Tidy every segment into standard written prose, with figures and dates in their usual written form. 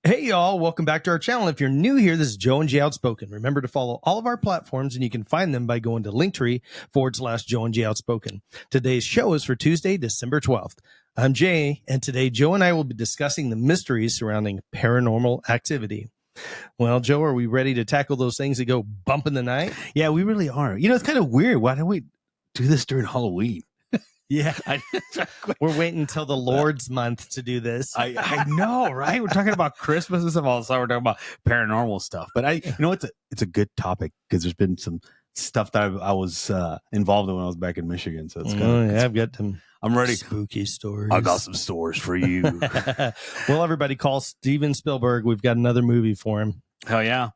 Hey, y'all. Welcome back to our channel. If you're new here, this is Joe and Jay Outspoken. Remember to follow all of our platforms, and you can find them by going to Linktree/Joe and Jay Outspoken. Today's show is for Tuesday, December 12th. I'm Jay, and today Joe and I will be discussing the mysteries surrounding paranormal activity. Well, Joe, are we ready to tackle those things that go bump in the night? Yeah, we really are. You know, it's kind of weird. Why don't we do this during Halloween? Yeah. We're waiting until the Lord's month to do this. I know, right? We're talking about Christmas and stuff. All of a sudden, we're talking about paranormal stuff. But it's a good topic because there's been some stuff that I was involved in when I was back in Michigan. So it's I've got some. I'm ready. Spooky stories. I got some stories for you. Well, everybody, call Steven Spielberg. We've got another movie for him. Hell yeah.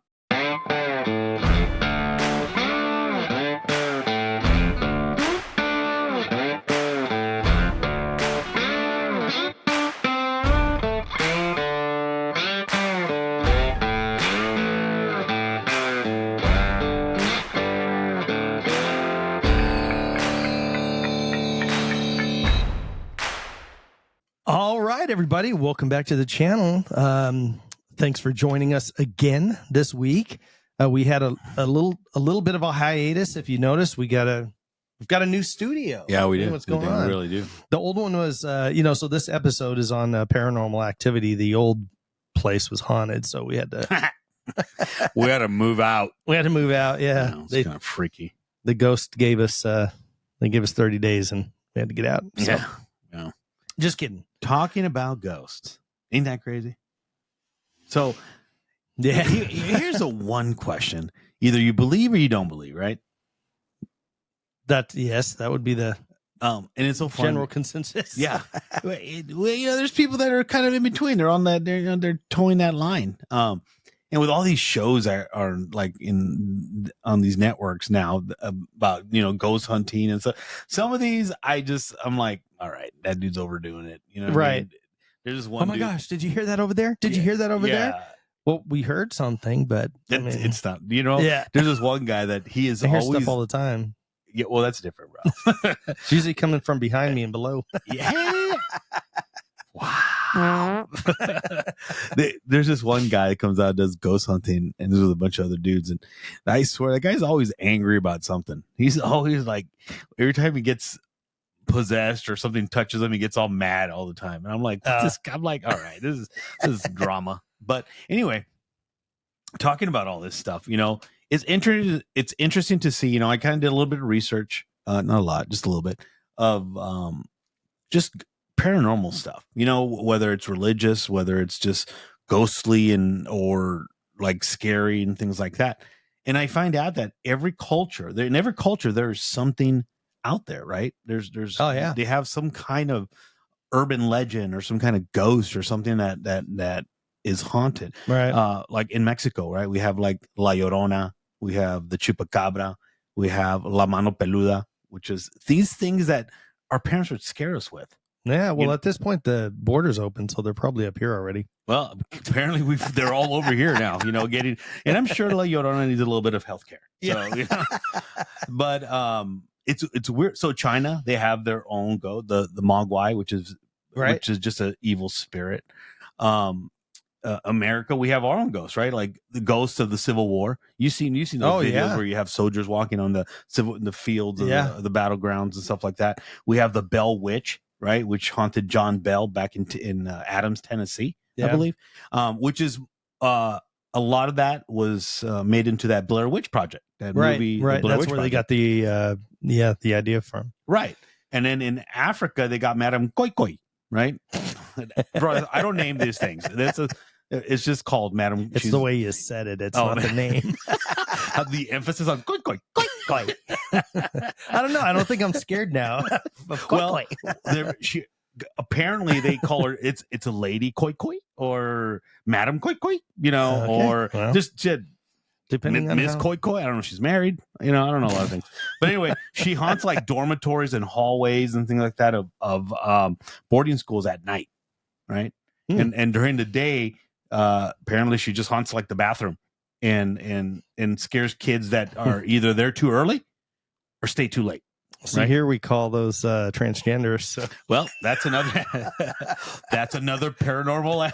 All right, everybody, welcome back to the channel. Thanks for joining us again this week. We had a little bit of a hiatus. If you notice, we've got a new studio. Yeah, we do. What's going on? We really do. The old one was, so this episode is on Paranormal Activity. The old place was haunted, so we had to We had to move out. Yeah, It's kind of freaky. The ghost gave us 30 days, and we had to get out. So. Yeah. Just kidding. Talking about ghosts. Ain't that crazy? So, Yeah. Here's the one question. Either you believe or you don't believe, right? That would be the And it's so fun. general consensus. Yeah. There's people that are kind of in between. They're on that, they're towing that line. And with all these shows are like on these networks now about, ghost hunting and stuff. Some of these I'm like, all right, that dude's overdoing it. You know what Right. I mean? There's just one. Oh my gosh, did you hear that over there? Did you hear that over there? Well, we heard something, but It's not, Yeah. There's this one guy that he is I hear always stuff all the time. Yeah, well, that's different, bro. It's usually coming from behind me and below. Yeah. Wow. There's this one guy that comes out and does ghost hunting, and there's a bunch of other dudes, and I swear that guy's always angry about something. He's always like, every time he gets possessed or something touches him, he gets all mad all the time. And I'm like, I'm like, all right, this is drama. But anyway, talking about all this stuff, it's interesting to see. I kind of did a little bit of research, not a lot, just a little bit of just paranormal stuff, whether it's religious, whether it's just ghostly or like scary and things like that. And I find out that in every culture there's something out there, right? There's Oh yeah, they have some kind of urban legend or some kind of ghost or something that is haunted, right? Like in Mexico, right? We have like La Llorona, we have the Chupacabra, we have La Mano Peluda, which is these things that our parents would scare us with. Yeah, well, at this point, the border's open, so they're probably up here already. Well, apparently they're all over here now, getting, and I'm sure La Llorona needs a little bit of healthcare. So, but it's weird. So China, they have their own the Mogwai, which is just an evil spirit. America, we have our own ghosts, right? Like the ghosts of the Civil War. You've seen those videos where you have soldiers walking on the fields of the battlegrounds and stuff like that. We have the Bell Witch, right, which haunted John Bell back in Adams, Tennessee, I believe. Which is a lot of that was made into that Blair Witch Project, that movie. Right. Blair That's Witch where Project. They got the idea from. Right. And then in Africa, they got Madame Koi Koi, right? Bro, I don't name these things. It's just called Madame. It's the way you said it. It's not the name. The emphasis on koi koi, koi koi. I don't know. I don't think I'm scared now. Well, apparently they call her. It's a lady koi koi or Madame Koi Koi, or just depending on Miss Koi Koi. I don't know if she's married. I don't know a lot of things. But anyway, she haunts like dormitories and hallways and things like that of boarding schools at night, right? And during the day, apparently she just haunts like the bathroom and scares kids that are either there too early or stay too late. So right? here we call those transgenders. So. Well, that's another paranormal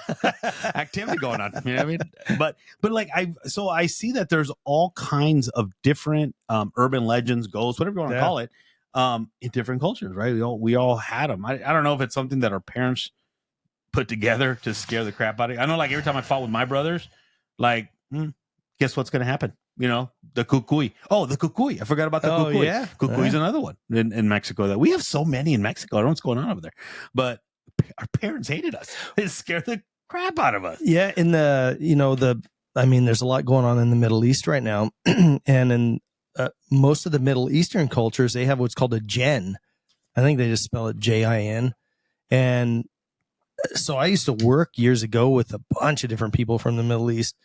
activity going on. You know what I mean? But like I see that there's all kinds of different urban legends, ghosts, whatever you want to call it, in different cultures, right? We all had them. I don't know if it's something that our parents put together to scare the crap out of you. I know, like every time I fought with my brothers, like, guess what's going to happen? You know, the cucuy. Oh, the cucuy. I forgot about the cucuy. Yeah. Cucuy is another one in Mexico that we have so many in Mexico. I don't know what's going on over there, but our parents hated us. It scared the crap out of us. Yeah. In there's a lot going on in the Middle East right now. And in most of the Middle Eastern cultures, they have what's called a jinn. I think they just spell it Jin. And so I used to work years ago with a bunch of different people from the Middle East.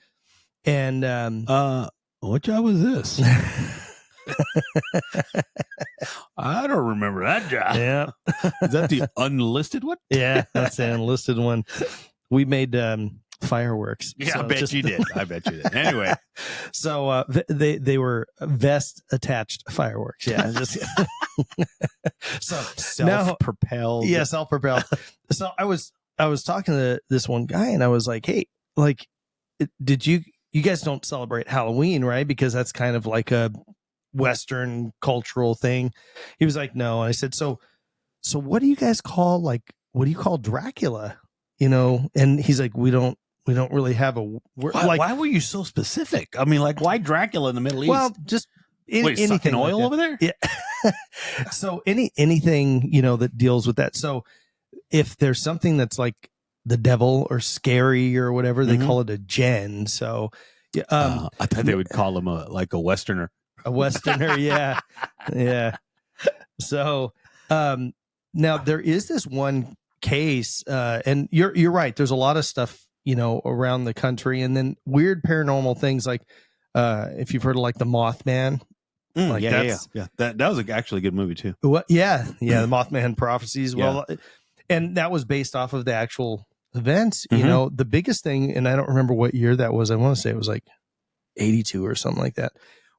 And what job was this? I don't remember that job. Yeah. Is that the unlisted one? Yeah, that's the unlisted one. We made fireworks. Yeah, so I bet you did. Anyway. So they were vest attached fireworks. Yeah. Just so self-propelled. Yeah, self-propelled. So I was talking to this one guy and I was like, hey, like, did you guys don't celebrate Halloween, right? Because that's kind of like a Western cultural thing. He was like, no. And I said, so what do you guys call, like, what do you call Dracula? You know? And he's like, we don't really have a word. Why were you so specific? I mean, like, why Dracula in the Middle East? Well, just anything oil like over there? Yeah. So anything, that deals with that. So if there's something that's like the devil or scary or whatever, they call it a jinn. So I thought they would call him a Westerner. A Westerner, yeah. Yeah. So now there is this one case, and you're right. There's a lot of stuff, around the country, and then weird paranormal things like if you've heard of like the Mothman. Like yeah. That was actually a good movie too. What? Yeah. The Mothman prophecies. Well, and that was based off of the actual events. The biggest thing, and I don't remember what year that was. I want to say it was like 82 or something like that,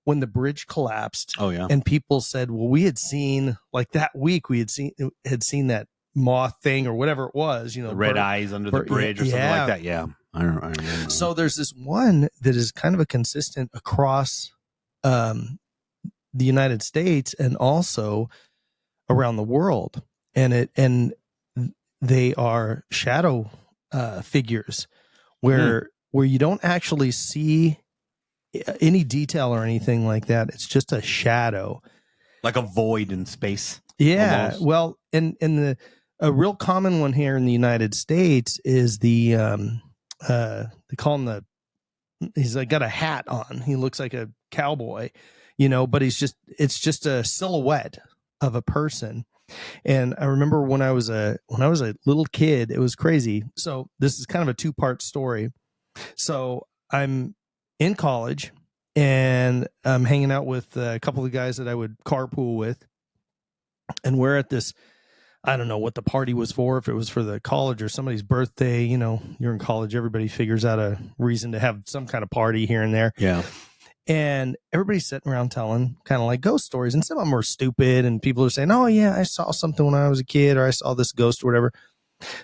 when the bridge collapsed. Oh yeah. And people said, well, we had seen, like, that week we had seen that moth thing or whatever it was, the red eyes under the bridge or something like that. Yeah. I remember. So there's this one that is kind of a consistent across the United States and also around the world. And they are shadow figures where you don't actually see any detail or anything like that. It's just a shadow, like a void in space. Yeah. Almost. Well, and a real common one here in the United States is the they call him he's like got a hat on. He looks like a cowboy, but it's just a silhouette of a person. And I remember when I was a little kid, it was crazy. So this is kind of a 2-part story. So I'm in college and I'm hanging out with a couple of guys that I would carpool with. And we're at this, I don't know what the party was for, if it was for the college or somebody's birthday. You're in college, everybody figures out a reason to have some kind of party here and there. Yeah. And everybody's sitting around telling kind of like ghost stories. And some of them are stupid. And people are saying, oh, yeah, I saw something when I was a kid, or I saw this ghost or whatever.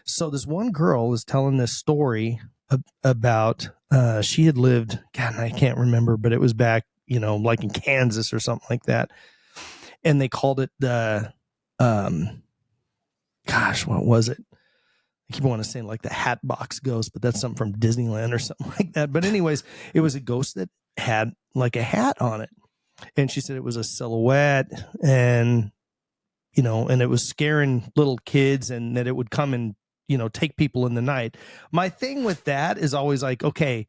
So this one girl is telling this story about she had lived, God, I can't remember, but it was back, like in Kansas or something like that. And they called it the, gosh, what was it? I keep wanting to say like the Hatbox Ghost, but that's something from Disneyland or something like that. But anyways, it was a ghost that had like a hat on it. And she said it was a silhouette and, and it was scaring little kids, and that it would come and, take people in the night. My thing with that is always like, okay,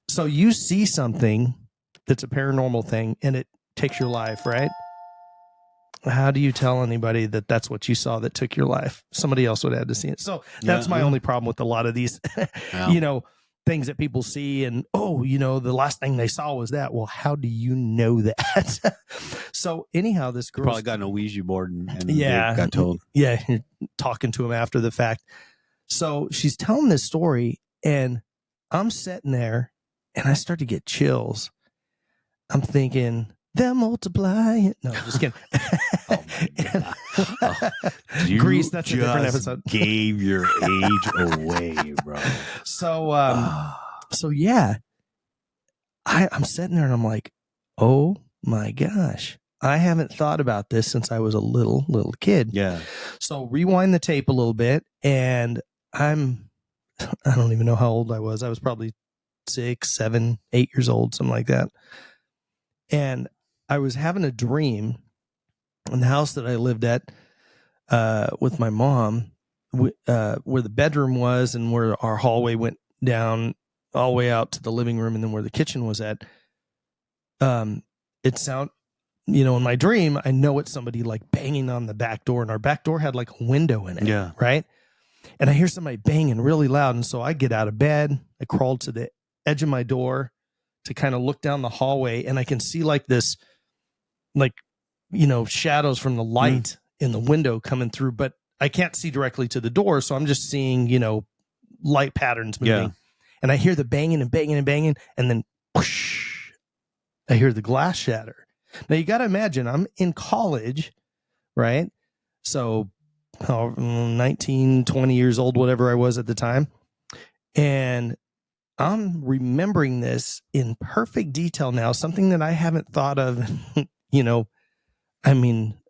so you see something that's a paranormal thing and it takes your life, right? How do you tell anybody that that's what you saw that took your life? Somebody else would have to see it. So that's my only problem with a lot of these, things that people see and, the last thing they saw was that. Well, how do you know that? So anyhow, this girl probably got on a Ouija board and got told. Yeah. You're talking to him after the fact. So she's telling this story and I'm sitting there and I start to get chills. I'm thinking, They'll multiply. No, just kidding. Oh my God. Oh, you Grease, that's a different just episode. Gave your age away, bro. So yeah, I'm sitting there and I'm like, oh my gosh, I haven't thought about this since I was a little kid. Yeah. So rewind the tape a little bit, and I don't even know how old I was. I was probably 6, 7, 8 years old, something like that. And I was having a dream in the house that I lived at with my mom, where the bedroom was and where our hallway went down all the way out to the living room, and then where the kitchen was at. It in my dream, I know it's somebody like banging on the back door, and our back door had like a window in it. Yeah. Right. And I hear somebody banging really loud. And so I get out of bed, I crawl to the edge of my door to kind of look down the hallway, and I can see like this, like, shadows from the light in the window coming through, but I can't see directly to the door. So I'm just seeing, light patterns moving. Yeah. And I hear the banging and banging and banging. And then whoosh, I hear the glass shatter. Now you got to imagine I'm in college, right? So 19, 20 years old, whatever I was at the time. And I'm remembering this in perfect detail now, something that I haven't thought of,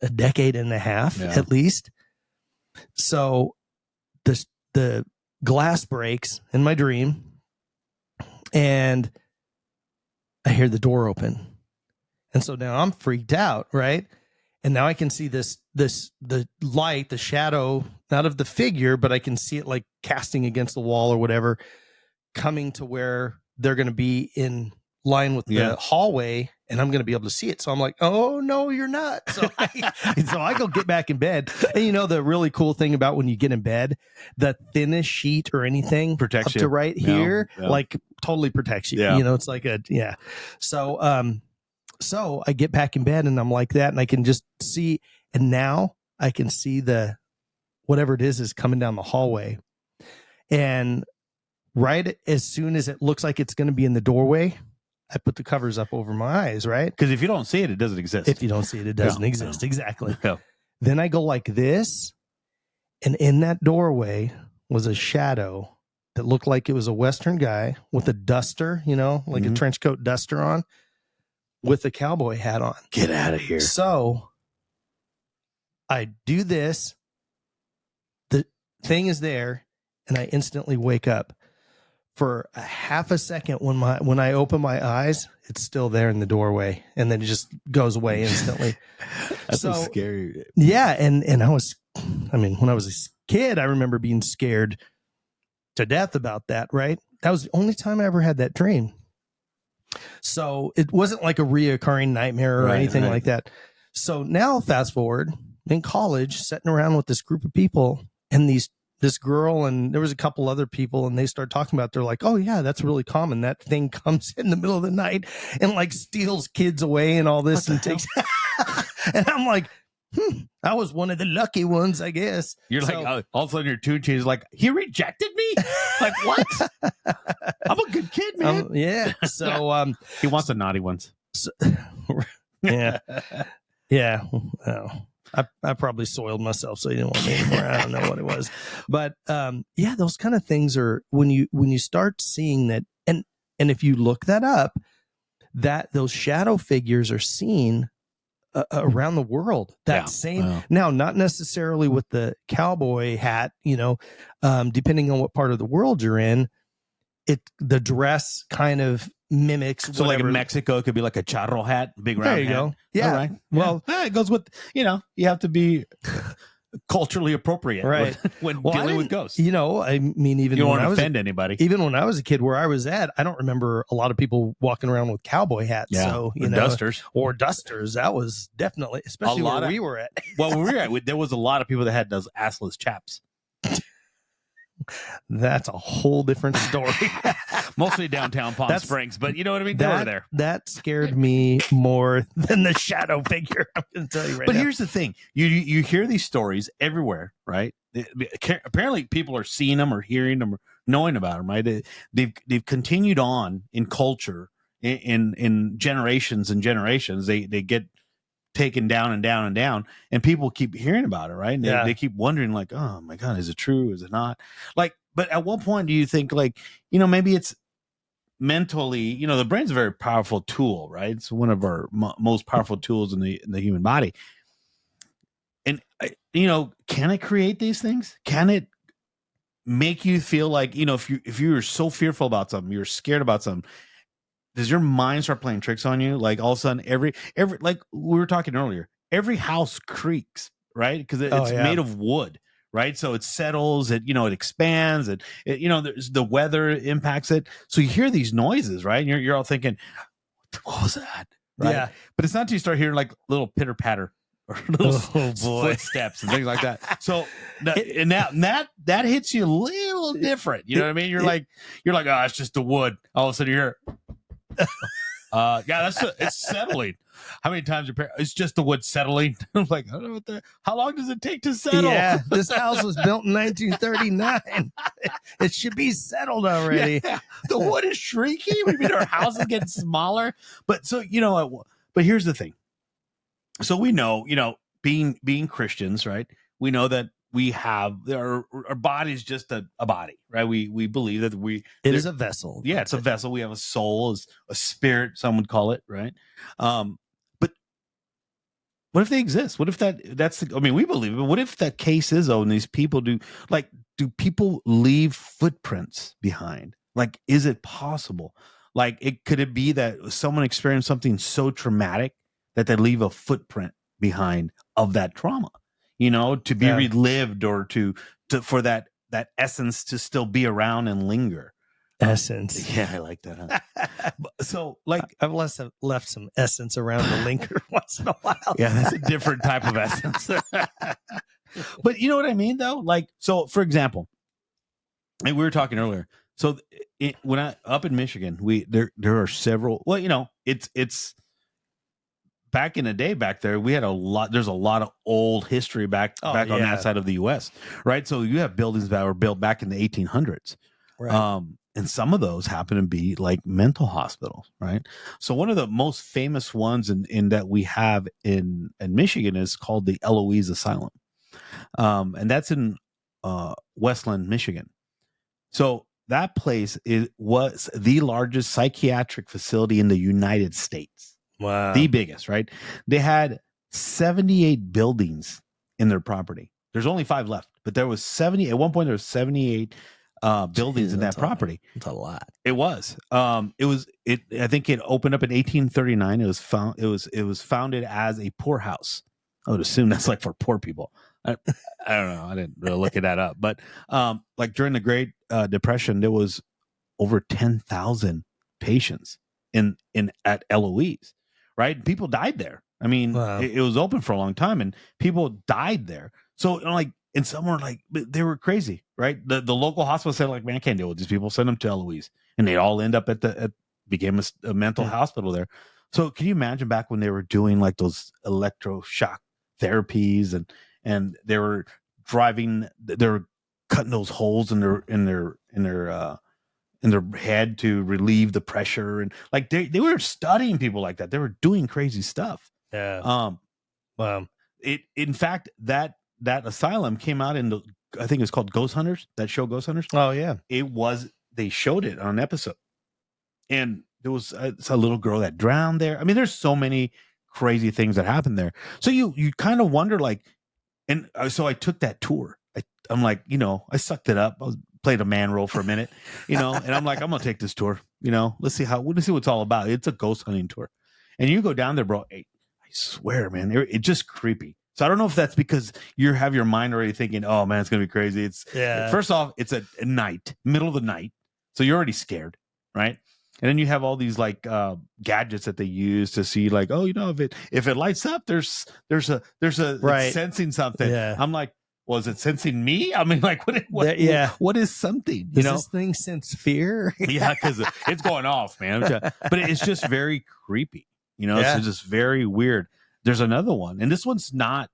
a decade and a half at least. So the glass breaks in my dream, and I hear the door open. And so now I'm freaked out, right? And now I can see the light, the shadow, not of the figure, but I can see it like casting against the wall or whatever, coming to where they're going to be in line with the hallway, and I'm going to be able to see it. So I'm like, oh no, you're not. So I go get back in bed. And the really cool thing about when you get in bed, the thinnest sheet or anything protects up you to right here, Yeah. like totally protects you. Yeah. It's like so I get back in bed and I'm like that, and I can just see, and now I can see the whatever it is coming down the hallway. And right as soon as it looks like it's going to be in the doorway, I put the covers up over my eyes, right? Because if you don't see it, it doesn't exist. If you don't see it, it doesn't exist. No. Exactly. Yeah. Then I go like this, and in that doorway was a shadow that looked like it was a Western guy with a duster, like a trench coat duster on, with a cowboy hat on. Get out of here. So I do this. The thing is there, and I instantly wake up. For a half a second, when I open my eyes, it's still there in the doorway, and then it just goes away instantly. That's so scary. Yeah, and when I was a kid, I remember being scared to death about that. Right, that was the only time I ever had that dream. So it wasn't like a reoccurring nightmare or anything like that. So now, fast forward in college, sitting around with this group of people, and this girl, and there was a couple other people, and they start talking about, they're like, oh yeah, that's really common. That thing comes in the middle of the night and like steals kids away and all this and takes. And I'm like, I was one of the lucky ones, I guess. You're like, all of a sudden your tune changes, like, he rejected me? Like, what? I'm a good kid, man. Yeah. So he wants the naughty ones. So, yeah. Yeah. Well, I probably soiled myself, so he didn't want me anymore. I don't know what it was. But yeah, those kind of things are when you start seeing that, and if you look that up, that those shadow figures are seen around the world. That same now, not necessarily with the cowboy hat, depending on what part of the world you're in, the dress kind of mimics. So whatever. like in Mexico, it could be like a charro hat, big round There you hat. go. Yeah. All right. Well, it goes with, you have to be culturally appropriate, right? when dealing with ghosts. I mean, even you don't when want to offend anybody. Even when I was a kid, where I was at, I don't remember a lot of people walking around with cowboy hats. Yeah. So Dusters or dusters. That was definitely, especially where we were at. Well, where we were at, there was a lot of people that had those assless chaps. That's a whole different story. Mostly downtown Palm Springs, but you know what I mean? They were there. That scared me more than the shadow figure. I'm going to tell you right now. But here's the thing. You hear these stories everywhere, right? Apparently people are seeing them or hearing them or knowing about them, right? They've continued on in culture in generations and generations. They get taken down and down and down, and people keep hearing about it, right? And they keep wondering, like, oh my God, is it true? Is it not? Like, but at what point do you think, like, maybe it's mentally, the brain's a very powerful tool, right? It's one of our most powerful tools in the human body. And, can it create these things? Can it make you feel like, if you're so fearful about something, you're scared about something, does your mind start playing tricks on you? Like all of a sudden, every like we were talking earlier, every house creaks, right? Because it's made of wood, right? So it settles, it expands, there's the weather impacts it. So you hear these noises, right? And you're all thinking, what was that? Right? Yeah. But it's not until you start hearing like little pitter patter or little footsteps and things like that. So that hits you a little different. You know what I mean? You're like, oh, it's just the wood. All of a sudden you hear, it's settling. How many times it's just the wood settling? I'm like, I don't know how long does it take to settle? Yeah, this house was built in 1939. It should be settled already. Yeah, the wood is shrinking. We mean our house is getting smaller. But so but here's the thing. So we know, being Christians, right? We know that we have our body's just a body, right? We believe that it is a vessel. Yeah, it's a vessel. We have a soul, a spirit, some would call it, right? But what if they exist? What if we believe it, but what if that case is, and these people do people leave footprints behind? Like, is it possible? Like, could it be that someone experienced something so traumatic that they leave a footprint behind of that trauma, to be relived, or to for that essence to still be around and linger. Essence. Yeah, I like that. Huh? So, like, I've left some essence around the linger once in a while. Yeah, that's a different type of essence. But you know what I mean, though? Like, so for example, and we were talking earlier. So when I up in Michigan, there are several. Well, it's back in the day back there, we had there's a lot of old history back on that side of the US, right? So you have buildings that were built back in the 1800s. Right. And some of those happen to be like mental hospitals, right? So one of the most famous ones in that we have in Michigan is called the Eloise Asylum. And that's in Westland, Michigan. So that place was the largest psychiatric facility in the United States. Wow. The biggest, right? They had 78 buildings in their property. There's only 5 left, but there was 70 at one point. There was 78 buildings in that property. It's a lot. It was. I think it opened up in 1839. It was founded as a poorhouse. I would assume that's like for poor people. I don't know. I didn't really look that up. But like during the Great Depression, there was over 10,000 patients at Eloise. Right? People died there. I mean, wow. it was open for a long time, and people died there. So, and some were like, they were crazy, right? The local hospital said, like, man, I can't deal with these people. Send them to Eloise, and they all end up became a mental hospital there. So, can you imagine back when they were doing like those electroshock therapies, and they were cutting those holes in their head to relieve the pressure, and like they were studying people like that. They were doing crazy stuff. Yeah. Wow. In fact, that asylum came out I think it's called Ghost Hunters. That show Ghost Hunters. Oh yeah. They showed it on an episode, and there was a little girl that drowned there. I mean, there's so many crazy things that happened there. So you kind of wonder, like, and so I took that tour. I'm like, I sucked it up. Played a man role for a minute, and I'm like, I'm gonna take this tour. Let's see what it's all about. It's a ghost hunting tour, and you go down there, bro. Hey, I swear, man, it's just creepy. So I don't know if that's because you have your mind already thinking, oh man, it's gonna be crazy. First off, it's a night, middle of the night, so you're already scared, right? And then you have all these like gadgets that they use to see, like, oh, if it lights up, there's a right. It's sensing something. Yeah. I'm like, was it sensing me? I mean, like, what is something? Does this thing sense fear? Yeah, because it's going off, man. But it's just very creepy. It's just very weird. There's another one, and this one's so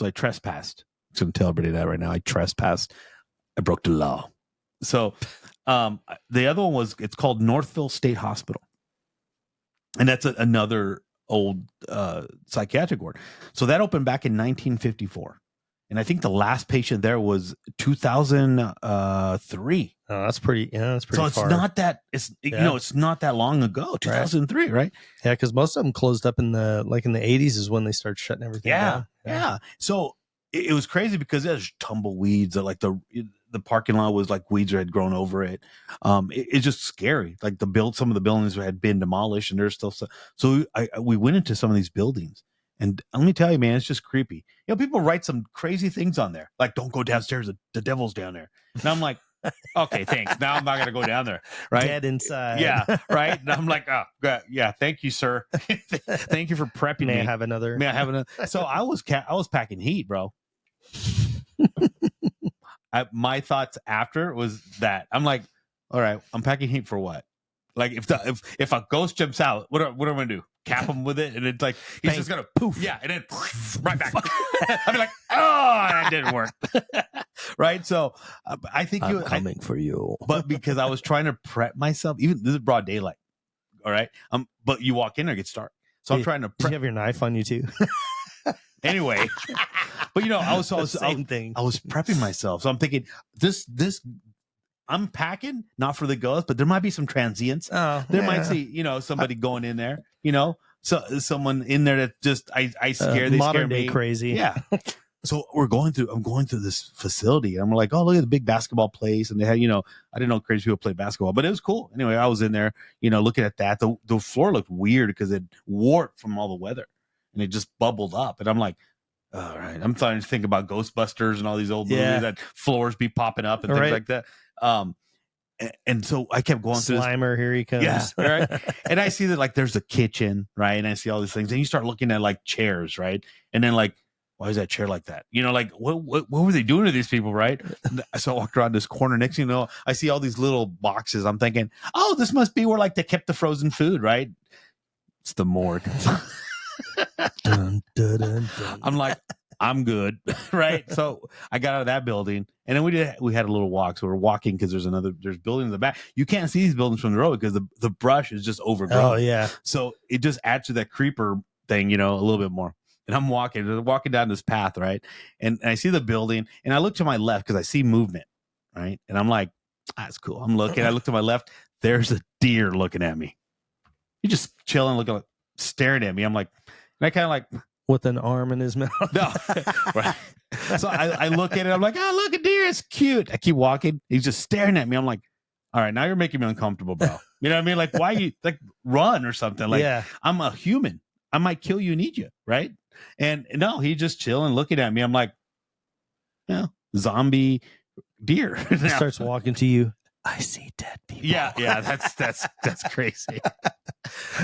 I trespassed. I'm going to tell everybody that right now. I trespassed. I broke the law. So The other one it's called Northville State Hospital, and that's another old psychiatric ward. So that opened back in 1954, and I think the last patient there was 2003. Oh, that's pretty. Yeah, that's pretty. So it's far. not that it's not that long ago. 2003, right? Yeah, because most of them closed up in the 80s is when they started shutting everything down. Yeah. So it was crazy because there's tumbleweeds. Like the parking lot was like weeds had grown over it. It's just scary. Like some of the buildings had been demolished, and there's still stuff. So we went into some of these buildings, and let me tell you, man, it's just creepy. People write some crazy things on there, like "Don't go downstairs. The devil's down there." And I'm like, okay, thanks. Now I'm not gonna go down there. Right? Dead inside. Yeah, right. And I'm like, oh, yeah. Thank you, sir. Thank you for prepping me. May I have another? So I was packing heat, bro. My thoughts after was that I'm like, all right, I'm packing heat for what? Like if a ghost jumps out, what am I gonna do? Cap him with it, and it's like he's just gonna poof, yeah, and then right back. I'd be like, oh, that didn't work, right? So I think I'm coming for you, but because I was trying to prep myself, even this is broad daylight, all right. But you walk in there, it gets dark, so I'm trying to. Did you have your knife on you too? Anyway, but I was thing. I was prepping myself, so I'm thinking this. I'm packing not for the ghost, but there might be some transients. Oh, there might see somebody going in there. So someone in there that just I scare. They modern scare day me. crazy. Yeah. So I'm going through this facility, and I'm like, oh, look at the big basketball place, and they had I didn't know crazy people play basketball, but it was cool. Anyway, I was in there, looking at that. The floor looked weird because it warped from all the weather, and it just bubbled up, and I'm like, all right, I'm starting to think about Ghostbusters and all these old movies that floors be popping up and things like that. And so I kept going through Slimer, here he comes. Yeah, right. And I see that like there's a kitchen, right? And I see all these things, and you start looking at like chairs, right? And then like, why is that chair like that? Like what were they doing to these people, right? So I walked around this corner. Next thing you know, I see all these little boxes. I'm thinking, oh, this must be where like they kept the frozen food, right? It's the morgue. Dun, dun, dun, dun. I'm like, I'm good, right? So I got out of that building, and then we had a little walk. So we're walking because there's buildings in the back. You can't see these buildings from the road because the brush is just overgrown. Oh yeah. So it just adds to that creeper thing, a little bit more. And I'm walking down this path, right? And I see the building, and I look to my left because I see movement, right? And I'm like, that's cool. I look to my left. There's a deer looking at me. He's just chilling, staring at me. I'm like, and I kind of like. With an arm in his mouth. No. Right. So I look at it. I'm like, oh, look, a deer. It's cute. I keep walking. He's just staring at me. I'm like, all right, now you're making me uncomfortable, bro. You know what I mean? Like, why you run or something? Like, yeah. I'm a human. I might kill you and eat you, right? And no, he's just chilling, looking at me. I'm like, zombie deer. He starts walking to you. I see dead people. Yeah, that's crazy.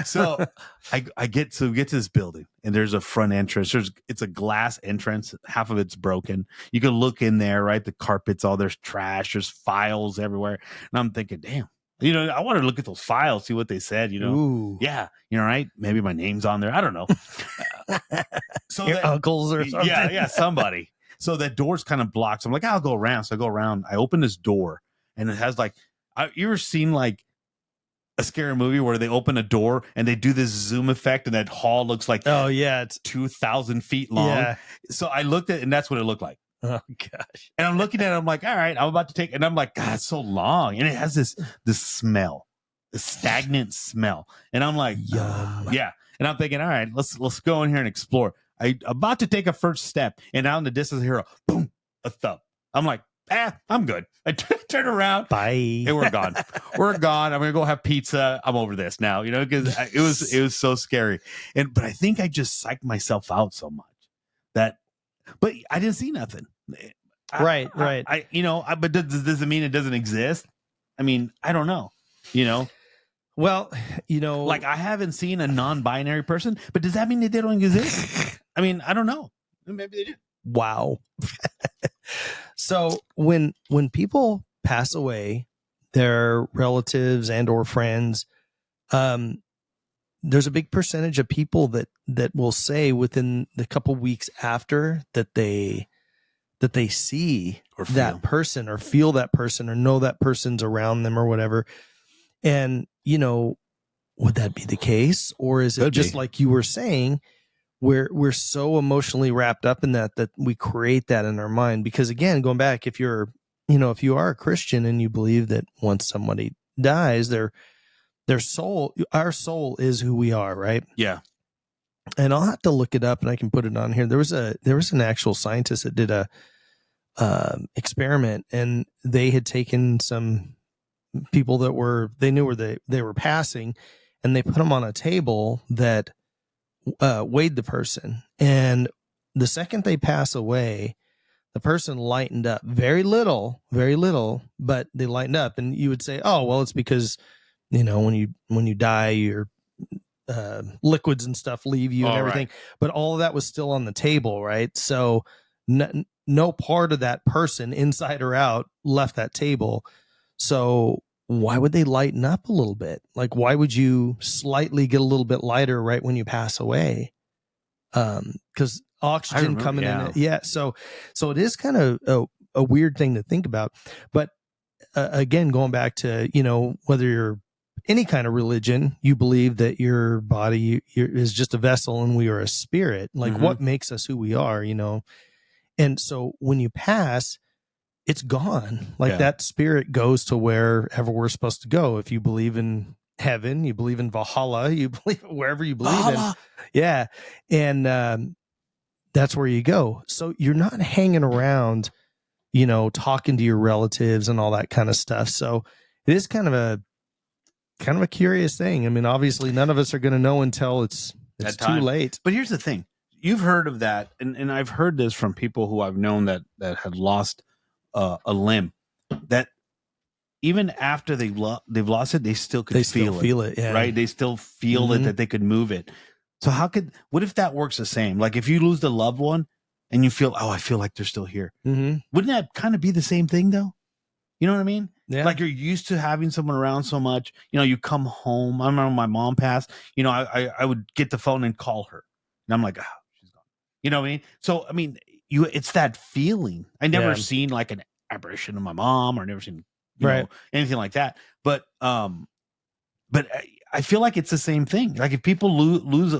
So I get to this building, and there's a front entrance. It's a glass entrance. Half of it's broken. You can look in there, right? The carpet's there's trash. There's files everywhere. And I'm thinking, damn, I want to look at those files, see what they said, Ooh. Yeah, right? Maybe my name's on there. I don't know. So your uncles or something. Yeah, somebody. So that door's kind of blocked. So I'm like, I'll go around. So I go around. I open this door. And it has you ever seen like a scary movie where they open a door and they do this zoom effect and that hall looks like, oh yeah, it's 2,000 feet long. Yeah. So I looked at it, and that's what it looked like. Oh gosh. And I'm looking at it. I'm like, all right, I'm about to take, and I'm like, God, it's so long. And it has this smell, this stagnant smell. And I'm like, yum. Yeah. And I'm thinking, all right, let's go in here and explore. I'm about to take a first step, and out in the distance here, boom, a thump. I'm like, I'm good. I turn around. Bye. And we're gone. We're gone. I'm gonna go have pizza. I'm over this now, because it was so scary. But I think I just psyched myself out so much but I didn't see nothing. Right. But does it mean it doesn't exist? I mean, I don't know. Well, like I haven't seen a non-binary person, but does that mean that they don't exist? I mean, I don't know. Maybe they do. Wow. So when people pass away, their relatives and or friends, there's a big percentage of people that will say within the couple weeks after that they that they see Or that feel. person or feel that person or know that person's around them or whatever. And, would that be the case? Or is it Could just be. like you were saying, we're so emotionally wrapped up in that we create that in our mind? Because again, going back, if you are a Christian and you believe that once somebody dies, our soul is who we are, right? Yeah. And I'll have to look it up and I can put it on here. There was an actual scientist that did a experiment, and they had taken some people that they knew where they were passing, and they put them on a table that weighed the person. And the second they pass away, the person lightened up very little, but they lightened up. And you would say, oh, well, it's because, when you die, your liquids and stuff leave you and everything. Right. But all of that was still on the table, right? So no part of that person, inside or out, left that table. So why would they lighten up a little bit? Like, why would you slightly get a little bit lighter right when you pass away? Because oxygen coming in. Yeah. So it is kind of a weird thing to think about. But again, going back to, whether you're any kind of religion, you believe that your body is just a vessel and we are a spirit. Like, what makes us who we are, And so when you pass, it's gone. Like, that spirit goes to wherever we're supposed to go. If you believe in heaven, you believe in Valhalla, you believe wherever you believe Valhalla. In. Yeah. And that's where you go. So you're not hanging around, talking to your relatives and all that kind of stuff. So it is kind of a curious thing. I mean, obviously none of us are going to know until it's too late. But here's the thing. You've heard of that. And I've heard this from people who I've known that had lost a limb, that even after they've lost it, they still feel it. Yeah. Right. They still feel it, that they could move it. So what if that works the same? Like, if you lose the loved one and you feel, I feel like they're still here. Wouldn't that kind of be the same thing though? You know what I mean? Yeah. Like, you're used to having someone around so much. You come home. I remember my mom passed. I would get the phone and call her, and I'm like, she's gone. You know what I mean? So I mean, it's that feeling. I never seen like an apparition of my mom, or never seen anything like that. But I feel like it's the same thing. Like, if people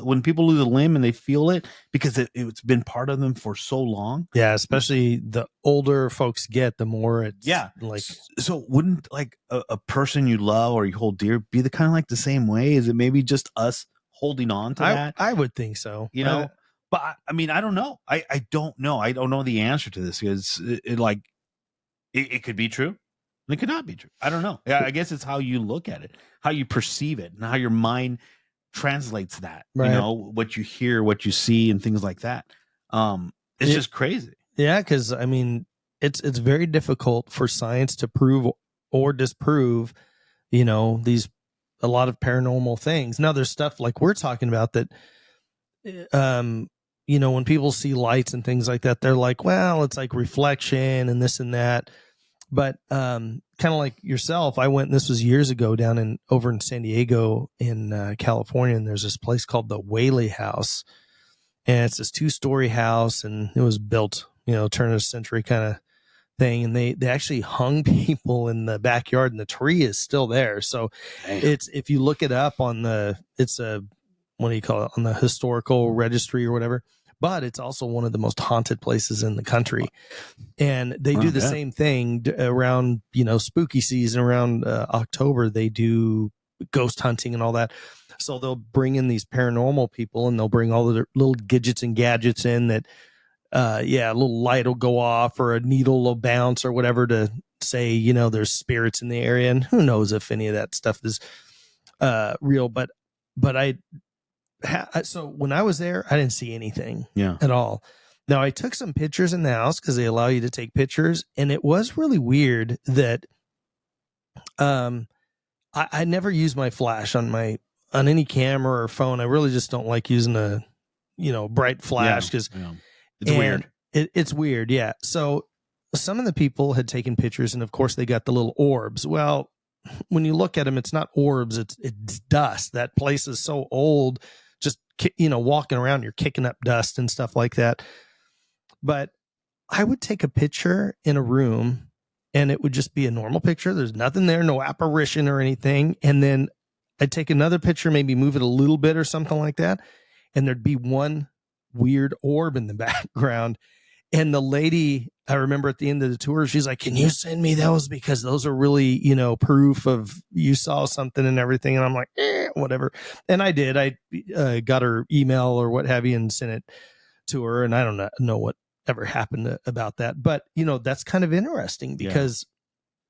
when people lose a limb and they feel it because it's been part of them for so long. Yeah, especially the older folks get, the more it's like. So wouldn't like a person you love or you hold dear be the kind of like the same way? Is it maybe just us holding on to that? I would think so. But I mean, I don't know. I don't know. I don't know the answer to this, because it could be true. It could not be true. I don't know. Yeah, I guess it's how you look at it, how you perceive it, and how your mind translates that. Right. What you hear, what you see, and things like that. It's just crazy. Yeah, because I mean, it's very difficult for science to prove or disprove, a lot of paranormal things. Now, there's stuff like we're talking about that, when people see lights and things like that, they're like, well, it's like reflection and this and that. But kind of like yourself, I went, and this was years ago, over in San Diego in California, and there's this place called the Whaley House, and it's this 2-story house, and it was built, turn of the century kind of thing, and they actually hung people in the backyard, and the tree is still there. So it's, if you look it up on it's a, what do you call it, on the historical registry or whatever. But it's also one of the most haunted places in the country. And they do the same thing around, spooky season, around October. They do ghost hunting and all that. So they'll bring in these paranormal people, and they'll bring all the little gadgets in that, a little light will go off or a needle will bounce or whatever to say, there's spirits in the area. And who knows if any of that stuff is real. But so when I was there, I didn't see anything at all. Now, I took some pictures in the house because they allow you to take pictures, and it was really weird that I never use my flash on any camera or phone. I really just don't like using a bright flash because it's weird. It's weird, yeah. So some of the people had taken pictures, and of course they got the little orbs. Well, when you look at them, it's not orbs; it's dust. That place is so old. Just walking around, you're kicking up dust and stuff like that. But I would take a picture in a room and it would just be a normal picture. There's nothing there, no apparition or anything. And then I'd take another picture, maybe move it a little bit or something like that. And there'd be one weird orb in the background. And the lady, I remember at the end of the tour, she's like, "Can you send me those? Because those are really, proof of you saw something and everything." And I'm like, whatever. And I did. I got her email or what have you and sent it to her. And I don't know what ever happened about that. But, that's kind of interesting because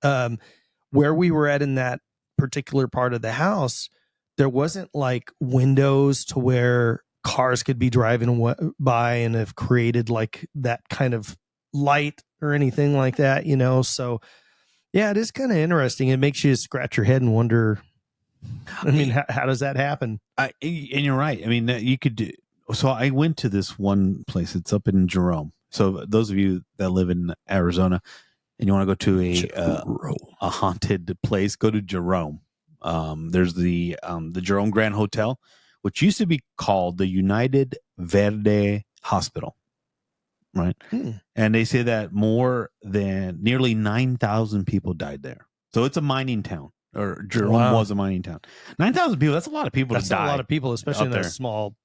where we were at in that particular part of the house, there wasn't like windows to where cars could be driving by and have created like that kind of light or anything like that, So, yeah, it is kind of interesting. It makes you scratch your head and wonder, I mean, how does that happen? And you're right. I mean, you could do. So I went to this one place. It's up in Jerome. So those of you that live in Arizona and you want to go to a haunted place, go to Jerome. There's the Jerome Grand Hotel, which used to be called the United Verde Hospital, right? And they say that more than nearly 9,000 people died there. So it's a mining town, or Jerome was a mining town. 9,000 people, that's a lot of people to die. That's a lot of people, especially in a small,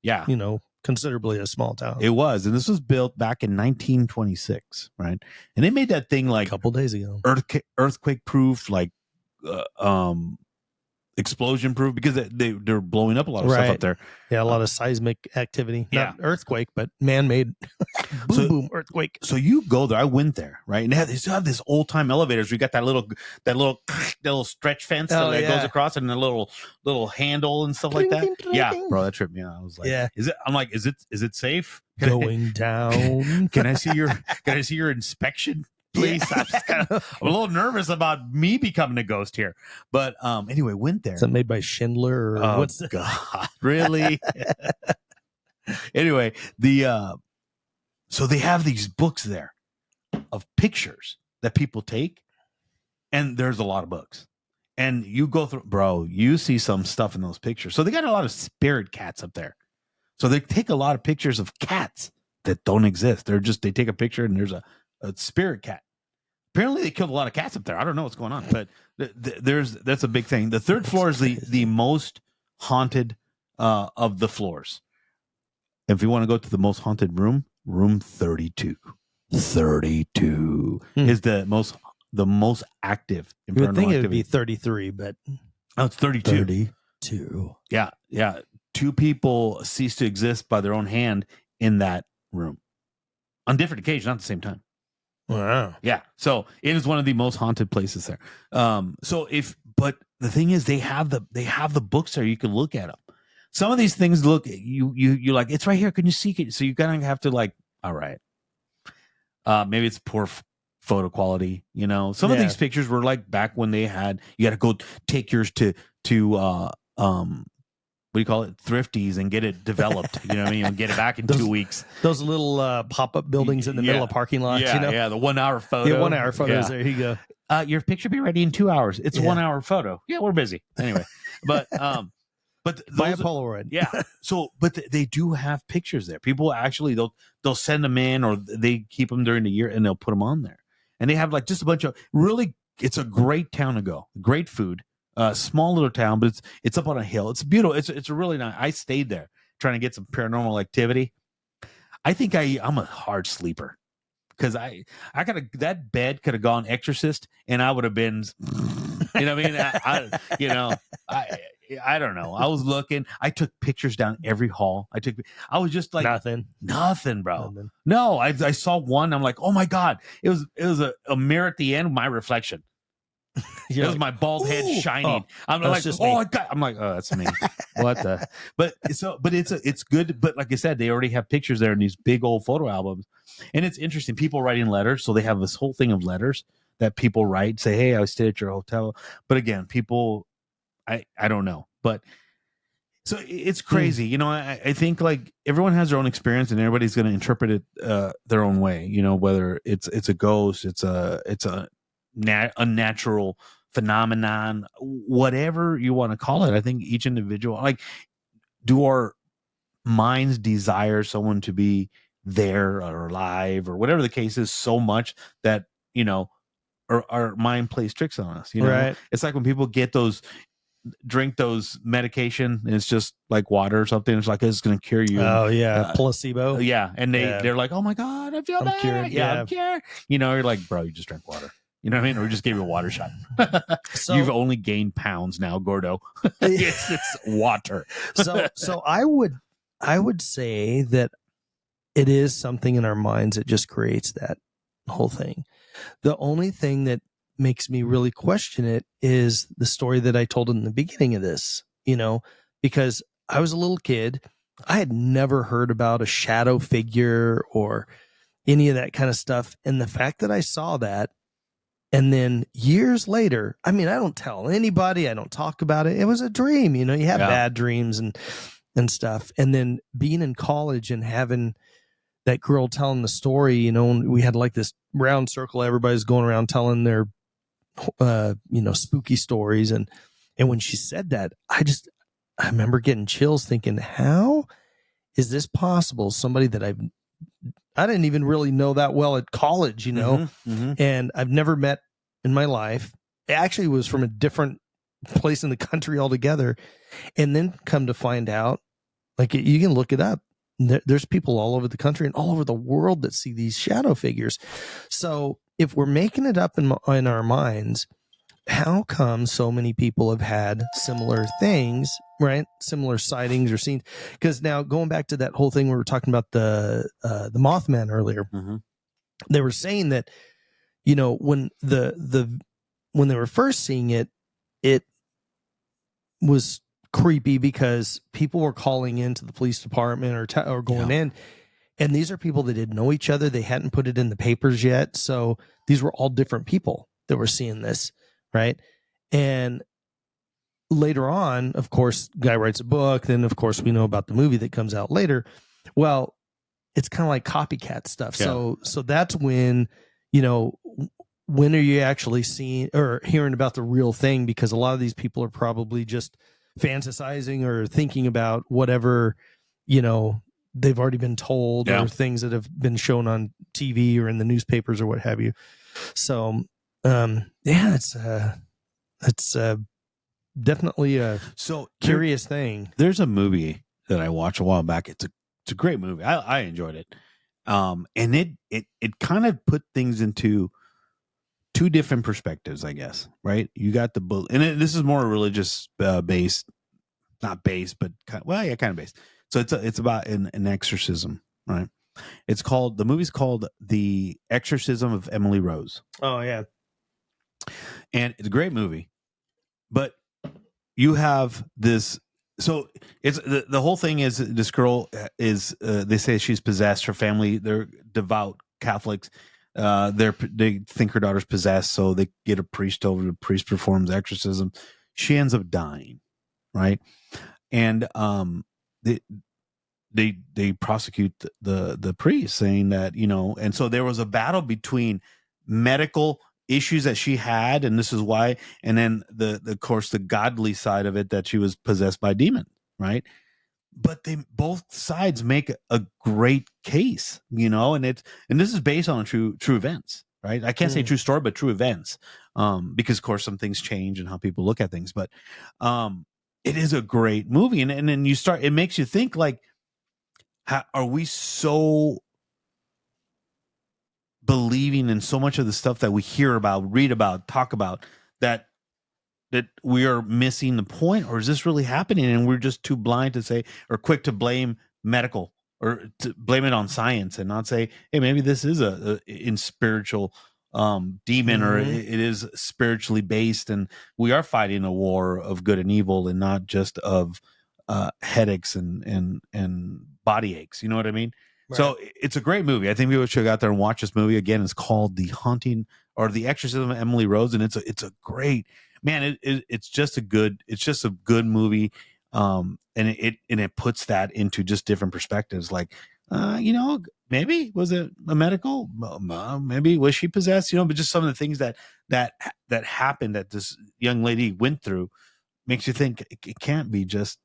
considerably a small town. It was. And this was built back in 1926, right? And they made that thing like a couple days ago. Earthquake proof, like explosion proof, because they're blowing up a lot of stuff up there. Yeah, a lot of seismic activity. Not earthquake, but man-made boom earthquake. So you go there. I went there, right? And they still have this old-time elevators. We got that little stretch fence that goes across, and a little handle and stuff like that. Yeah, bro, that tripped me out. I was like, is it safe? Going down. Can I see your inspection, please? I'm a little nervous about me becoming a ghost here. But anyway, went there. Is that made by Schindler? Or what's that? God, really? Anyway, so they have these books there of pictures that people take, and there's a lot of books. And you go through, bro, you see some stuff in those pictures. So they got a lot of spirit cats up there. So they take a lot of pictures of cats that don't exist. They take a picture and there's a spirit cat. Apparently they killed a lot of cats up there. I don't know what's going on, but that's a big thing. The third floor is the most haunted of the floors. If you want to go to the most haunted room 32. 32 is the most active. You would think it would be 33, but it's 32. 32. Yeah. 2 people cease to exist by their own hand in that room on different occasions, not at the same time. Wow. Yeah. So it is one of the most haunted places there. But the thing is, they have the books there. You can look at them. Some of these things you like, it's right here. Can you see it? So you kind of have to like, all right. Maybe it's poor photo quality. Some of these pictures were like back when they had, you got to go take yours to what do you call it? Thrifties and get it developed. You know what I mean? And get it back in 2 weeks. Those little pop-up buildings in the middle of parking lots. Yeah, the 1 hour photo. Yeah, 1 hour photos. Yeah. There you go. Your picture be ready in 2 hours. It's a 1 hour photo. Yeah, we're busy. Anyway, but buy a Polaroid. Yeah. So, but they do have pictures there. People actually, they'll send them in, or they keep them during the year and they'll put them on there. And they have like just a bunch of it's a great town to go. Great food. Small little town, but it's up on a hill. It's beautiful. It's a really nice. I stayed there trying to get some paranormal activity. I think I'm a hard sleeper because that bed could have gone Exorcist and I would have been, you know what I mean? I don't know. I was looking. I took pictures down every hall. I was just like nothing, bro. Nothing. No, I saw one. I'm like, oh my God! It was a mirror at the end. My reflection. It was my bald head shining. I'm like, oh, I'm like, oh, that's me. What the? But it's good. But like I said, they already have pictures there in these big old photo albums, and it's interesting. People writing letters, so they have this whole thing of letters that people write. Say, hey, I stayed at your hotel. But again, people, I don't know. But so it's crazy. I think like everyone has their own experience, and everybody's going to interpret it their own way. Whether it's a ghost, it's a unnatural phenomenon, whatever you want to call it. I think each individual, like, do our minds desire someone to be there or alive or whatever the case is so much that, you know, our mind plays tricks on us. You know, Right. it's like when people get those, drink those medication and it's just like water or something. It's like, it's going to cure you. And Oh yeah, placebo. yeah. And Yeah. they're like, oh my God, I feel I'm bad. cured. Yeah, Yeah. I'm cured. You know, you're like, bro, you just drank water. You know what I mean? Or just gave you a water shot. You've So only gained pounds now, Gordo. It's water. so I would say that it is something in our minds that just creates that whole thing. The only thing that makes me really question it is the story that I told in the beginning of this, you know, because I was a little kid. I had never heard about a shadow figure or any of that kind of stuff. And the fact that I saw that, and then years later, I mean, I don't tell anybody, I don't talk about it. It was a dream, you know, you have Yeah. bad dreams and stuff. And then being in college and having that girl telling the story, you know, we had like this round circle, everybody's going around telling their you know, spooky stories. And when she said that, I remember getting chills thinking, how is this possible? Somebody that I didn't even really know that well at college, you know, and I've never met in my life. It actually was from a different place in the country altogether. And then come to find out, like, you can look it up. There's people all over the country and all over the world that see these shadow figures. So if we're making it up in our minds, how come so many people have had similar things, right? Similar sightings or scenes? Because now going back to that whole thing we were talking about the Mothman earlier, they were saying that, you know, when when they were first seeing it, it was creepy because people were calling into the police department or going in, and these are people that didn't know each other. They hadn't put it in the papers yet, so these were all different people that were seeing this, right? And later on, of course, guy writes a book. Then, of course, we know about the movie that comes out later. Well, it's kind of like copycat stuff. Yeah. So that's when, you know, when are you actually seeing or hearing about the real thing? Because a lot of these people are probably just fantasizing or thinking about whatever, you know, they've already been told or things that have been shown on TV or in the newspapers or what have you. So, yeah, it's definitely a curious thing. There's a movie that I watched a while back. It's a great movie. I enjoyed it. And it kind of put things into two different perspectives, I guess. Right? You got this is more religious based, not based, but kind of based. So it's about an exorcism, right? The movie's called The Exorcism of Emily Rose. Oh yeah. And it's a great movie. But you have this, so it's the whole thing is this girl is they say she's possessed. Her family, they're devout Catholics. They think her daughter's possessed, so they get a priest over. The priest performs exorcism. She ends up dying, right? And they prosecute the priest, saying that, you know, and so there was a battle between medical issues that she had, and this is why, and then the of course the godly side of it, that she was possessed by demon, right? But they both sides make a great case, you know, and this is based on true events, right? I can't say true story, but true events, because of course some things change and how people look at things, but it is a great movie, and then it makes you think, like, are we so believing in so much of the stuff that we hear about, read about, talk about, that we are missing the point? Or is this really happening and we're just too blind to say, or quick to blame medical, or to blame it on science, and not say, hey, maybe this is a in spiritual demon, or it is spiritually based, and we are fighting a war of good and evil, and not just of headaches and body aches. You know what I mean? Right. So it's a great movie. I think people should go out there and watch this movie again. It's called The Haunting, or The Exorcism of Emily Rose, and it's a great, man. It's just a good movie. And it puts that into just different perspectives. Like, you know, maybe was it a medical? Maybe was she possessed? You know, but just some of the things that happened, that this young lady went through, makes you think it can't be just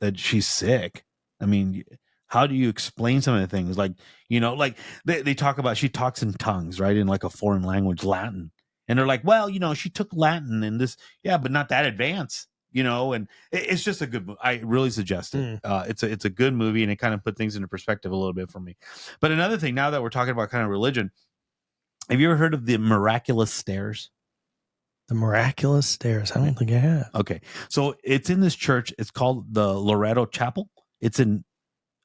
that she's sick. I mean, How do you explain some of the things? Like, like they talk about, she talks in tongues, right? In like a foreign language, Latin. And they're like, well, she took Latin and this, yeah, but not that advanced, and it's just a good movie. I really suggest it. It's a good movie, and it kind of put things into perspective a little bit for me. But another thing, now that we're talking about kind of religion, have you ever heard of the miraculous stairs? The miraculous stairs. I don't think I have. Okay. So it's in this church. It's called the Loreto Chapel. It's in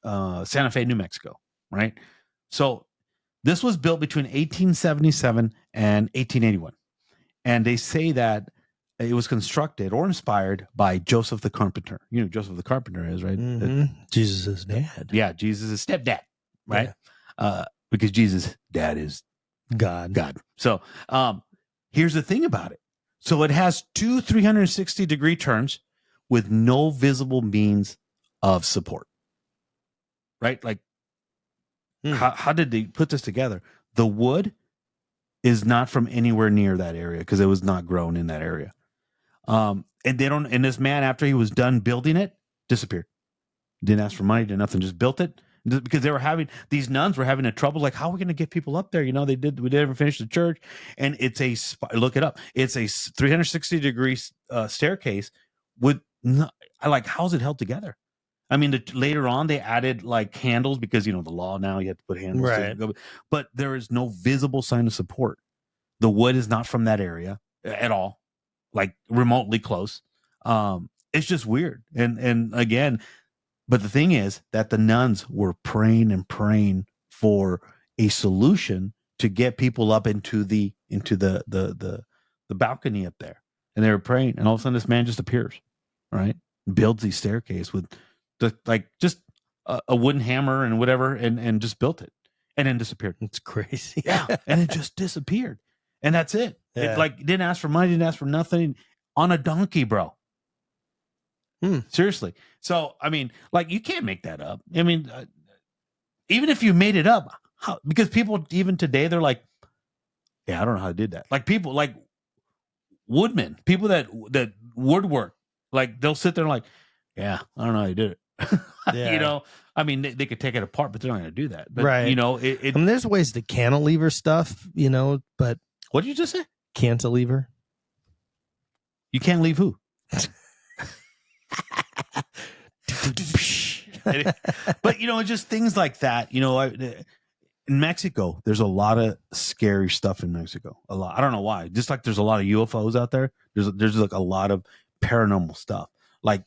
Santa Fe, New Mexico, right? So this was built between 1877 and 1881. And they say that it was constructed or inspired by Joseph the Carpenter. You know who Joseph the Carpenter is, right? Jesus' dad. Yeah, Jesus' stepdad, right? Yeah. Because Jesus' dad is God. So here's the thing about it. So it has two 360-degree turns with no visible means of support. Right? Like, how did they put this together? The wood is not from anywhere near that area because it was not grown in that area. And this man, after he was done building it, disappeared. Didn't ask for money, did nothing, just built it. Because these nuns were having a trouble, like, how are we going to get people up there? We didn't finish the church. And look it up. It's a 360-degree staircase with, how's it held together? I mean, later on they added like handles because, the law now you have to put handles. Right. But there is no visible sign of support. The wood is not from that area at all, like remotely close. It's just weird. And again, but the thing is that the nuns were praying and praying for a solution to get people up into the balcony up there. And they were praying, and all of a sudden this man just appears, right? Builds these staircase with just a wooden hammer and whatever, and just built it, and then disappeared. It's crazy. Yeah. And it just disappeared. And that's it. Yeah. It didn't ask for money, didn't ask for nothing, on a donkey, bro. Seriously. So, I mean, you can't make that up. I mean, even if you made it up, because people even today, they're like, yeah, I don't know how I did that. Like people like woodmen, people that woodwork, they'll sit there and like, yeah, I don't know how you did it. Yeah. I mean, they could take it apart, but they're not going to do that. But, right. I mean, there's ways to cantilever stuff, but. What did you just say? Cantilever. You can't leave who? But just things like that. In Mexico, there's a lot of scary stuff in Mexico. A lot. I don't know why. Just like there's a lot of UFOs out there. There's like a lot of paranormal stuff. Like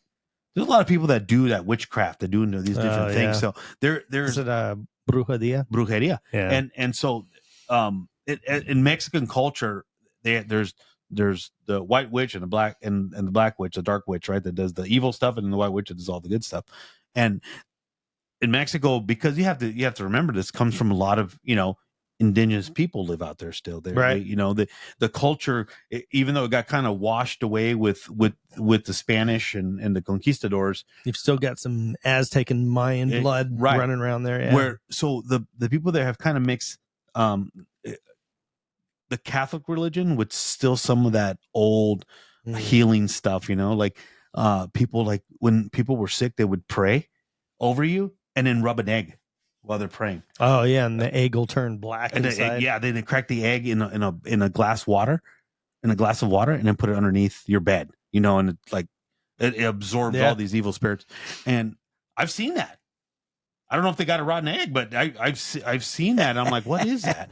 there's a lot of people that do that witchcraft. That do these different things. So there's brujeria. Brujeria. Yeah. And so in Mexican culture, there's the white witch and the black and the black witch, the dark witch, right? That does the evil stuff, and then the white witch that does all the good stuff. And in Mexico, because you have to remember, this comes from a lot of indigenous people live out there still. Right. The culture, even though it got kind of washed away with the Spanish and the conquistadors, you've still got some Aztec and Mayan blood running around there. Yeah. Where so the people there have kind of mixed the Catholic religion with still some of that old healing stuff, people, like when people were sick, they would pray over you and then rub an egg while they're praying. Oh yeah. And the egg will turn black inside. They crack the egg in a glass of water, and then put it underneath your bed, and it absorbs all these evil spirits. And I've seen that. I don't know if they got a rotten egg, but I've seen that. And I'm like, what is that?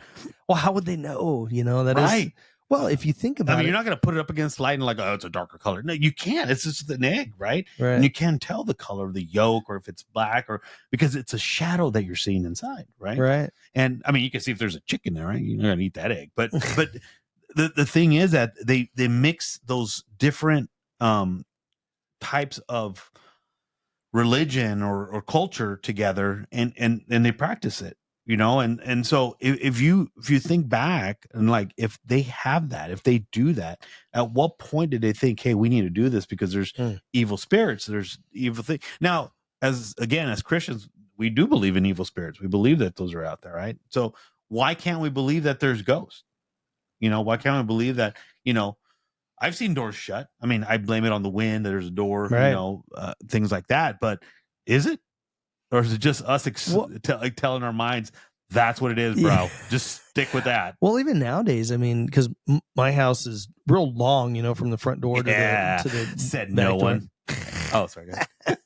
Well, how would they know? That right. Is, well, if you think about it, you're not going to put it up against light and like, oh, it's a darker color. No, you can't. It's just an egg, right? Right. And you can't tell the color of the yolk or if it's black, or because it's a shadow that you're seeing inside, right? Right. And I mean, you can see if there's a chicken there, right? You're not going to eat that egg. But the thing is that they mix those different types of religion or culture together, and they practice it, and so if you think back, and like if they have that, if they do that, at what point did they think, hey, we need to do this because there's evil spirits, there's evil things? Now, as Christians, we do believe in evil spirits. We believe that those are out there, right? So why can't we believe that there's ghosts? Why can't we believe that, I've seen doors shut. I mean, I blame it on the wind. There's a door, right. Things like that. But is it? or is it just us telling our minds that's what it is, bro? Yeah. Just stick with that. Well, even nowadays, I mean, because my house is real long, from the front door to the said back no door. one. Oh, sorry. Go ahead.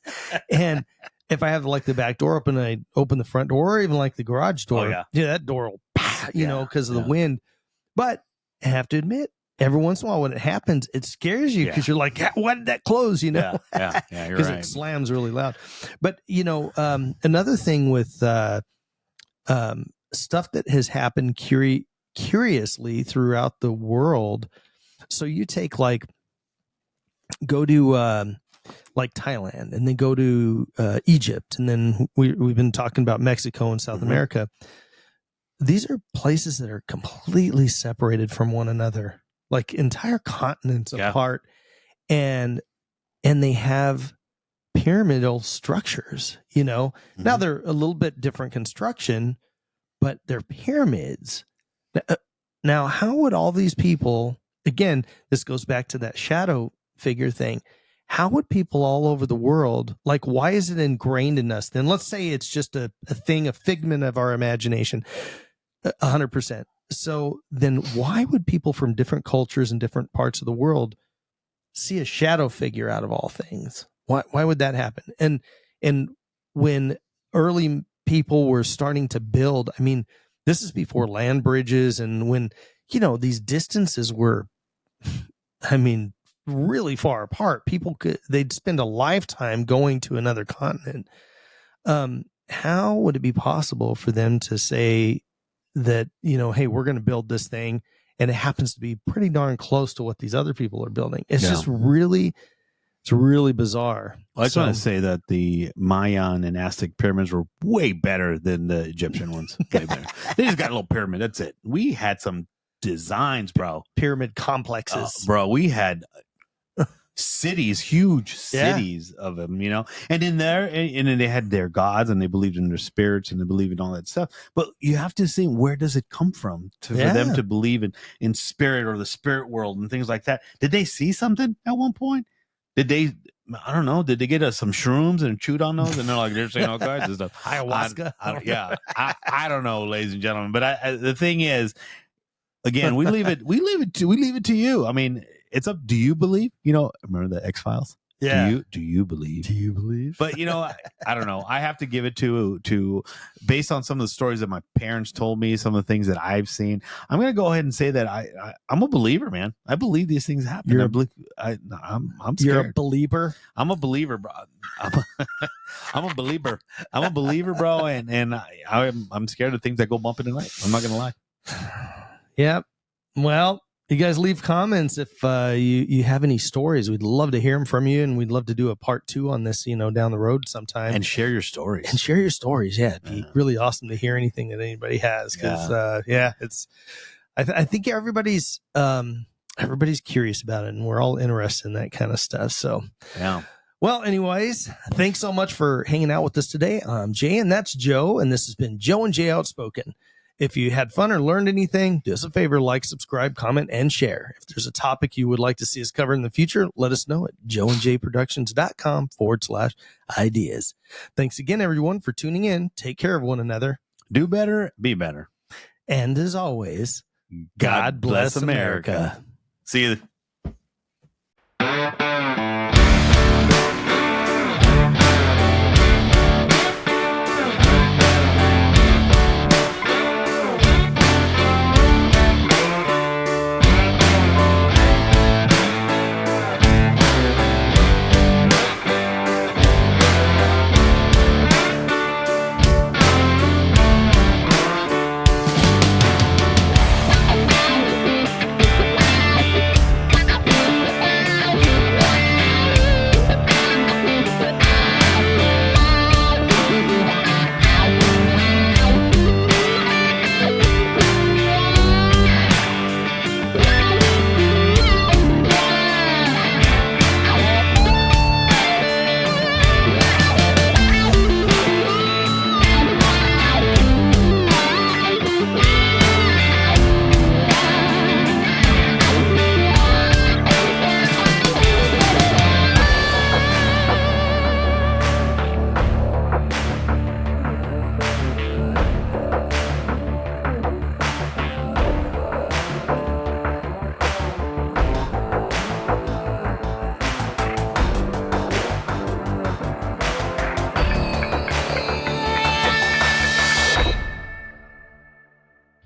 And if I have like the back door open, I open the front door, or even like the garage door. Oh, yeah. That door will, because of the Yeah. wind. But I have to admit, every once in a while when it happens, it scares you because you're like, why did that close? Yeah, you're Because right. it slams really loud. But another thing with stuff that has happened curiously throughout the world. So you take go to like Thailand, and then go to Egypt, and then we've been talking about Mexico and South America. These are places that are completely separated from one another, like entire continents apart, and they have pyramidal structures. Now they're a little bit different construction, but they're pyramids. Now, how would all these people, again, this goes back to that shadow figure thing. How would people all over the world, like, why is it ingrained in us? Then let's say it's just a thing, a figment of our imagination, 100%. So then why would people from different cultures and different parts of the world see a shadow figure out of all things? Why would that happen? And when early people were starting to build, I mean, this is before land bridges, and when, these distances were, I mean, really far apart. They'd spend a lifetime going to another continent. How would it be possible for them to say that, hey, we're going to build this thing, and it happens to be pretty darn close to what these other people are building? It's just really, it's really bizarre. Well, I just want to say that the Mayan and Aztec pyramids were way better than the Egyptian ones. Way better. They just got a little pyramid. That's it. We had some designs, bro. Pyramid complexes. Bro, we had cities, huge cities of them, and in there, and then they had their gods, and they believed in their spirits, and they believed in all that stuff. But you have to see, where does it come from for them to believe in spirit or the spirit world and things like that? Did they see something at one point? Did they, I don't know, did they get some shrooms and chewed on those, and they're like, they're saying all kinds of stuff? Ayahuasca. I don't know, ladies and gentlemen. But the thing is, again, we leave it to you. I mean, it's up. Do you believe? Remember the X-Files? Yeah. Do you believe? Do you believe? But I don't know. I have to give it to based on some of the stories that my parents told me, some of the things that I've seen. I'm going to go ahead and say that I'm a believer, man. I believe these things happen. I'm scared. You're a believer. I'm a believer, bro. I'm a believer. I'm a believer, bro. And I'm scared of things that go bump in the night. I'm not going to lie. Yep. Well, you guys leave comments if you have any stories. We'd love to hear them from you, and we'd love to do a part 2 on this, down the road sometime. And share your stories. Yeah, it'd be really awesome to hear anything that anybody has. Because it's. I think everybody's curious about it, and we're all interested in that kind of stuff. So yeah. Well, anyways, thanks so much for hanging out with us today. I'm Jay, and that's Joe, and this has been Joe and Jay Outspoken. If you had fun or learned anything, do us a favor, like, subscribe, comment, and share. If there's a topic you would like to see us cover in the future, let us know at joeandjayproductions.com/ideas. Thanks again, everyone, for tuning in. Take care of one another. Do better, be better. And as always, God bless America. See you.